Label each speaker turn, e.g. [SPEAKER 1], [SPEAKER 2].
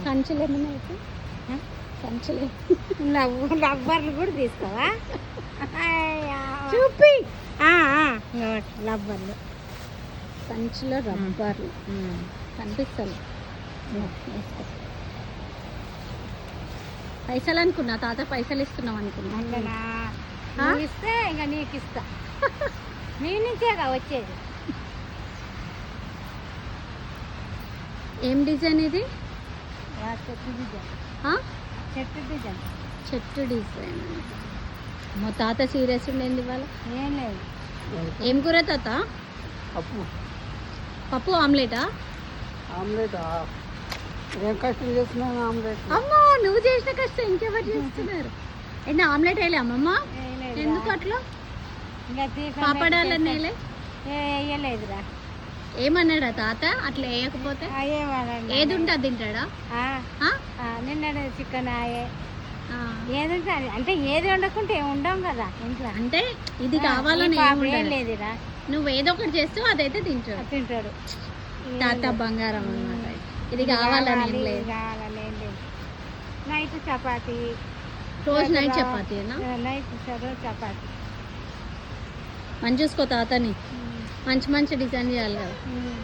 [SPEAKER 1] సంచులు ఏమన్నా అయితే సంచులు
[SPEAKER 2] లవ్వర్లు కూడా తీసుకోవా
[SPEAKER 1] చూపి
[SPEAKER 2] లవ్వర్లు
[SPEAKER 1] సంచులో రబ్బర్లు కనిపిస్తాను వేసుకో. పైసలు అనుకున్నా తాత పైసలు ఇస్తున్నాం అనుకున్నా.
[SPEAKER 2] అందునా నువ్వు ఇస్తే ఇంకా నీకు ఇస్తా నీ నుంచేగా వచ్చేది.
[SPEAKER 1] ఏం డిజైన్ ఇది?
[SPEAKER 2] చెట్టు డిజైన్
[SPEAKER 1] ఆ?
[SPEAKER 2] చెట్టు డిజైన్
[SPEAKER 1] చెట్టు డిజైన్. మా తాత సీరియస్ ఉండేది ఇవాళ.
[SPEAKER 2] ఏం లేదు.
[SPEAKER 1] ఏం కూర తాత?
[SPEAKER 3] పప్పు
[SPEAKER 1] పప్పు ఆమ్లెటా?
[SPEAKER 3] ఆమ్లెట్ ఏం కష్టం చేస్తున్నాను ఆమ్లెట్.
[SPEAKER 1] అమ్మో నువ్వు చేసిన కష్టం ఇంకెవరు చేస్తున్నారు? ఏంటి ఆమ్లెట్ వేయలే అమ్మమ్మ?
[SPEAKER 2] వేయలేదురా.
[SPEAKER 1] ఎందుకు అట్లా?
[SPEAKER 2] ఇంకా తీసి
[SPEAKER 1] పాపడాలన్నీ వేయలే?
[SPEAKER 2] వేయలేదురా.
[SPEAKER 1] ఏమన్నాడా తాత అట్లా వేయకపోతే? ఏది ఉంటే అది తింటాడా?
[SPEAKER 2] నిన్న చికెన్ ఆయే
[SPEAKER 1] ఆ.
[SPEAKER 2] ఏది ఉంటే అది. అంటే ఏది వండకుంటే ఉండం కదా ఇంట్లో.
[SPEAKER 1] అంటే ఇది కావాలని
[SPEAKER 2] ఏం
[SPEAKER 1] ఏముండదు.
[SPEAKER 2] లేదురా.
[SPEAKER 1] నువ్వు ఏదో ఒకటి చేస్తావు అదైతే తింటాడు.
[SPEAKER 2] తింటాడు.
[SPEAKER 1] తాత బంగారం అన్నమాట. ఇది కావాలని ఏం లేదు.
[SPEAKER 2] కావాలని ఏం లేదు. నైట్ చపాతి.
[SPEAKER 1] రోజు నైట్ చపాతీనా?
[SPEAKER 2] నైట్ రోజు చపాతి.
[SPEAKER 1] మంచి చూసుకో తాతని. మంచి మంచి డిజైన్ చేయాలి కదా.
[SPEAKER 2] ఉమ్.